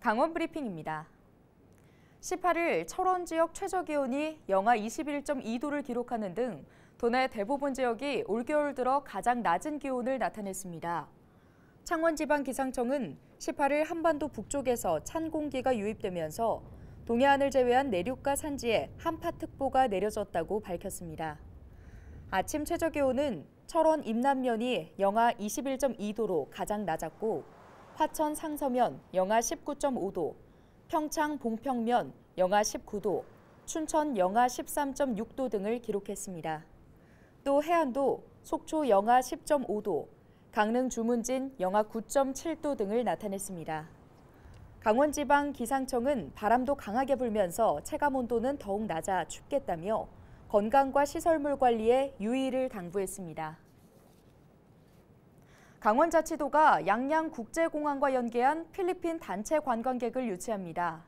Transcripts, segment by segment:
강원 브리핑입니다. 18일 철원 지역 최저기온이 영하 21.2도를 기록하는 등 도내 대부분 지역이 올겨울 들어 가장 낮은 기온을 나타냈습니다. 창원지방기상청은 18일 한반도 북쪽에서 찬 공기가 유입되면서 동해안을 제외한 내륙과 산지에 한파특보가 내려졌다고 밝혔습니다. 아침 최저기온은 철원 임남면이 영하 21.2도로 가장 낮았고 화천 상서면 영하 19.5도, 평창 봉평면 영하 19도, 춘천 영하 13.6도 등을 기록했습니다. 또 해안도 속초 영하 10.5도, 강릉 주문진 영하 9.7도 등을 나타냈습니다. 강원지방기상청은 바람도 강하게 불면서 체감온도는 더욱 낮아 춥겠다며 건강과 시설물 관리에 유의를 당부했습니다. 강원자치도가 양양국제공항과 연계한 필리핀 단체 관광객을 유치합니다.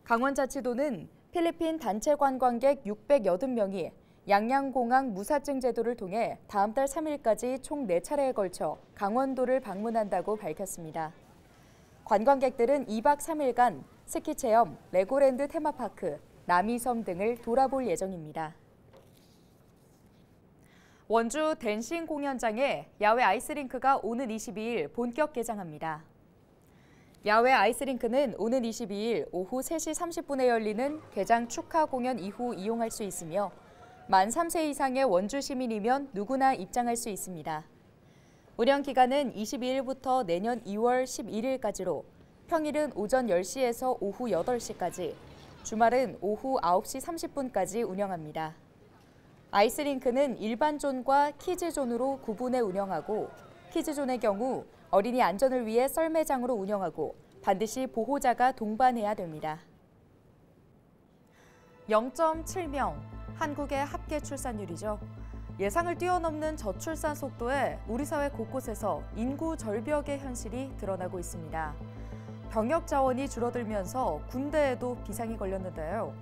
강원자치도는 필리핀 단체 관광객 680명이 양양공항 무사증 제도를 통해 다음 달 3일까지 총 4차례에 걸쳐 강원도를 방문한다고 밝혔습니다. 관광객들은 2박 3일간 스키 체험, 레고랜드 테마파크, 남이섬 등을 돌아볼 예정입니다. 원주 댄싱 공연장에 야외 아이스링크가 오는 22일 본격 개장합니다. 야외 아이스링크는 오는 22일 오후 3시 30분에 열리는 개장 축하 공연 이후 이용할 수 있으며 만 3세 이상의 원주 시민이면 누구나 입장할 수 있습니다. 운영 기간은 22일부터 내년 2월 11일까지로 평일은 오전 10시에서 오후 8시까지, 주말은 오후 9시 30분까지 운영합니다. 아이스링크는 일반존과 키즈존으로 구분해 운영하고 키즈존의 경우 어린이 안전을 위해 썰매장으로 운영하고 반드시 보호자가 동반해야 됩니다. 0.7명, 한국의 합계 출산율이죠. 예상을 뛰어넘는 저출산 속도에 우리 사회 곳곳에서 인구 절벽의 현실이 드러나고 있습니다. 병역 자원이 줄어들면서 군대에도 비상이 걸렸는데요.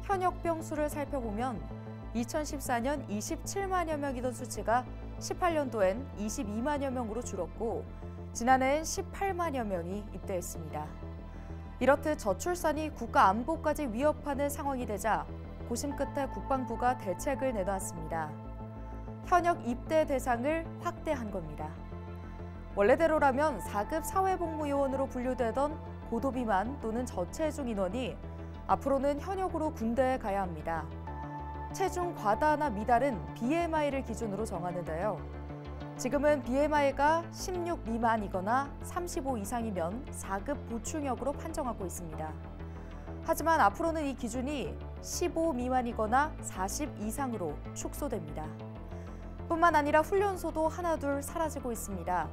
현역병 수를 살펴보면 2014년 27만여 명이던 수치가 18년도엔 22만여 명으로 줄었고 지난해엔 18만여 명이 입대했습니다. 이렇듯 저출산이 국가 안보까지 위협하는 상황이 되자 고심 끝에 국방부가 대책을 내놨습니다. 현역 입대 대상을 확대한 겁니다. 원래대로라면 4급 사회복무요원으로 분류되던 고도비만 또는 저체중 인원이 앞으로는 현역으로 군대에 가야 합니다. 체중 과다나 미달은 BMI를 기준으로 정하는데요. 지금은 BMI가 16 미만이거나 35 이상이면 4급 보충역으로 판정하고 있습니다. 하지만 앞으로는 이 기준이 15 미만이거나 40 이상으로 축소됩니다. 뿐만 아니라 훈련소도 하나둘 사라지고 있습니다.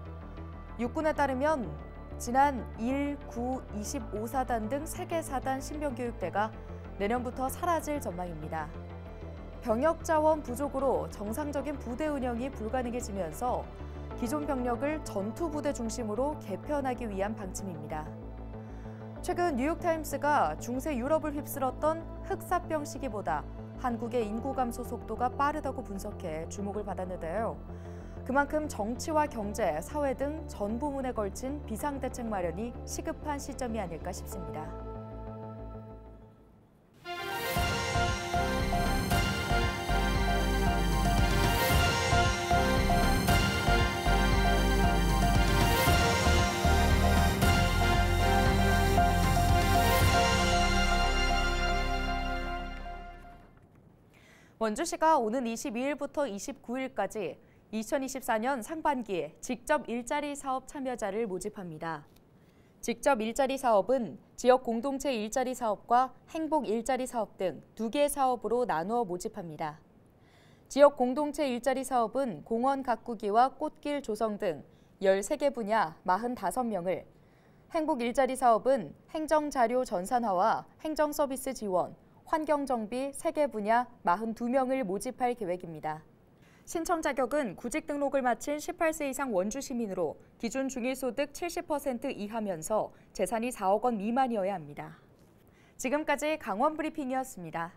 육군에 따르면 지난 1, 9, 25사단 등 3개 사단 신병교육대가 내년부터 사라질 전망입니다. 병역 자원 부족으로 정상적인 부대 운영이 불가능해지면서 기존 병력을 전투부대 중심으로 개편하기 위한 방침입니다. 최근 뉴욕타임스가 중세 유럽을 휩쓸었던 흑사병 시기보다 한국의 인구 감소 속도가 빠르다고 분석해 주목을 받았는데요. 그만큼 정치와 경제, 사회 등 전 부문에 걸친 비상대책 마련이 시급한 시점이 아닐까 싶습니다. 원주시가 오는 22일부터 29일까지 2024년 상반기 직접 일자리 사업 참여자를 모집합니다. 직접 일자리 사업은 지역 공동체 일자리 사업과 행복 일자리 사업 등 2개 사업으로 나누어 모집합니다. 지역 공동체 일자리 사업은 공원 가꾸기와 꽃길 조성 등 13개 분야 45명을, 행복 일자리 사업은 행정자료 전산화와 행정서비스 지원, 환경정비 3개 분야 42명을 모집할 계획입니다. 신청 자격은 구직 등록을 마친 18세 이상 원주 시민으로 기준 중위소득 70% 이하면서 재산이 4억 원 미만이어야 합니다. 지금까지 강원 브리핑이었습니다.